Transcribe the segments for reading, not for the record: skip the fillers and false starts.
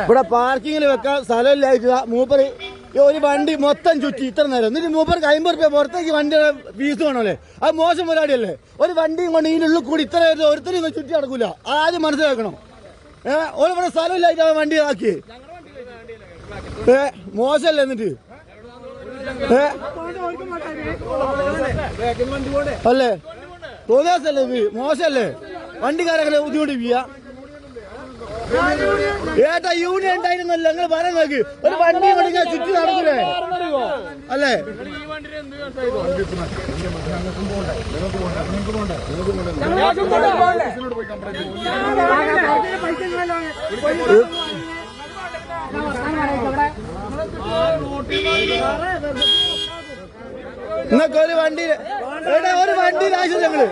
ഇവിടെ പാർക്കിങ്ങിൽ വെക്കാൻ സ്ഥലമില്ല. മൂപ്പര് ഒരു വണ്ടി മൊത്തം ചുറ്റി ഇത്ര നേരം എന്നിട്ട് മൂപ്പർക്ക് 50 രൂപ പുറത്തേക്ക് വണ്ടിയുടെ ഫീസ് വേണമല്ലേ? അത് മോശം പരിപാടിയല്ലേ? ഒരു വണ്ടിയും കൊണ്ട് ഇതിനുള്ളിൽ കൂടി ഇത്ര ഒരുത്തരും ചുറ്റി നടക്കൂല. ആദ്യം മനസ്സിലാക്കണം. ഇവിടെ സ്ഥലമില്ലായിട്ട് വണ്ടി ആക്കി മോശമല്ലേ? എന്നിട്ട് അല്ലേ തോന്നിയാസല്ലേ ഇത്? മോശമല്ലേ? വണ്ടിക്കാരൊക്കെ ബുദ്ധിമുട്ടിപ്പിക്കുക. ഏട്ടാ യൂണിയൻ ഉണ്ടായിരുന്നല്ലോ നിങ്ങൾ പറയാൻ നോക്കി. ഒരു വണ്ടി കൊണ്ട് ഞാൻ ചുറ്റി നടക്കൂലേ? അല്ലേ? നിങ്ങൾക്ക് ഒരു വണ്ടി ആവശ്യം ഞങ്ങള്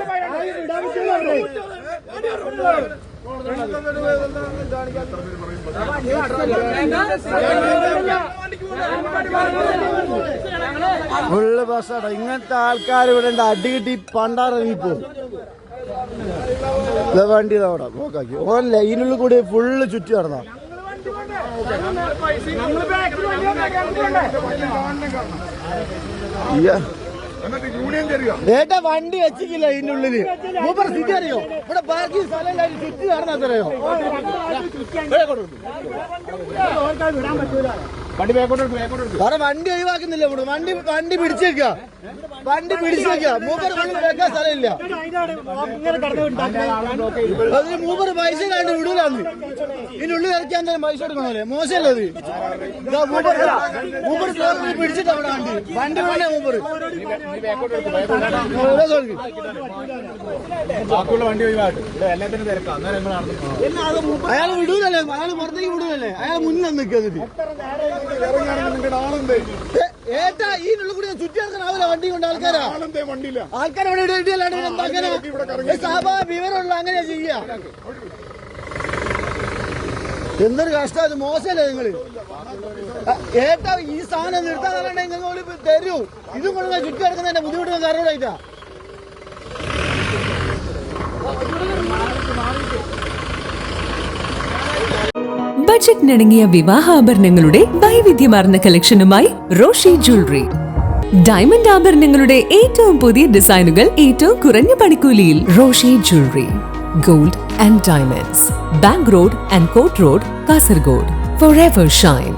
ഫുള്ള് ബസ്സാട്ടോ. ഇങ്ങനത്തെ ആൾക്കാർ ഇവിടെ ഉണ്ട്. അടി കിട്ടി പണ്ടാറിപ്പോ വണ്ടി അവിടെ നോക്കാക്കി ഓൻ ലൈനുള്ളിൽ കൂടി ഫുള്ള് ചുറ്റി നടന്ന. ഏട്ടാ വണ്ടി വെച്ചിട്ടില്ല ഇതിന്റെ ഉള്ളില്. മൂപ്പർ സ്ഥിതി അറിയോ? ഇവിടെ പാർക്കിംഗ് സ്ഥലം ചുറ്റി നടന്നറിയോ? അവിടെ വണ്ടി ഒഴിവാക്കുന്നില്ല. ഇവിടെ വണ്ടി പിടിച്ചേക്ക. മൂപ്പർ വെക്കാൻ സ്ഥലമില്ല. അതിന് മൂപ്പർ പൈസ ഇല്ലാണ്ട് വിടൂലാന്ന്. ഇതിനുള്ളിൽ ഇറക്കാൻ തന്നെ പൈസ കൊടുക്കണല്ലേ? മോശമല്ലേ അത്? മൂപ്പർ പിടിച്ചിട്ട് അവിടെ വണ്ടി വേണേ മൂപ്പർ അയാൾ വിടൂലല്ലേ? അയാൾ പുറത്തേക്ക് വിടൂലല്ലേ? അയാൾ മുന്നിൽ നിൽക്കുന്നത്. ഏട്ടാ ഇതിനുള്ളിൽ കൂടി ചുറ്റി നടക്കാനാവില്ല വണ്ടി കൊണ്ട് ആൾക്കാരെ വിവരമുള്ള അങ്ങനെയാ ചെയ്യാ. എന്തൊരു കഷ്ടം അത്. മോശമല്ലേ നിങ്ങള്? ഏട്ടാ ഈ സാധനം നിർത്താൻ നിങ്ങൾ തരൂ. ഇതും കൊണ്ട് ചുറ്റി നടക്കുന്നതിന്റെ ബുദ്ധിമുട്ട് അറിയായിട്ടാ. ബജറ്റിനിണങ്ങിയ വിവാഹാഭരണങ്ങളുടെ വൈവിധ്യമാർന്ന കളക്ഷനുമായി റോഷി ജ്വല്ലറി. ഡയമണ്ട് ആഭരണങ്ങളുടെ ഏറ്റവും പുതിയ ഡിസൈനുകൾ ഏറ്റവും കുറഞ്ഞ പണിക്കൂലിയിൽ. Roshi jewellery, gold and diamonds, bank road and കോട്ട് റോഡ്, കാസർഗോഡ്. Forever shine.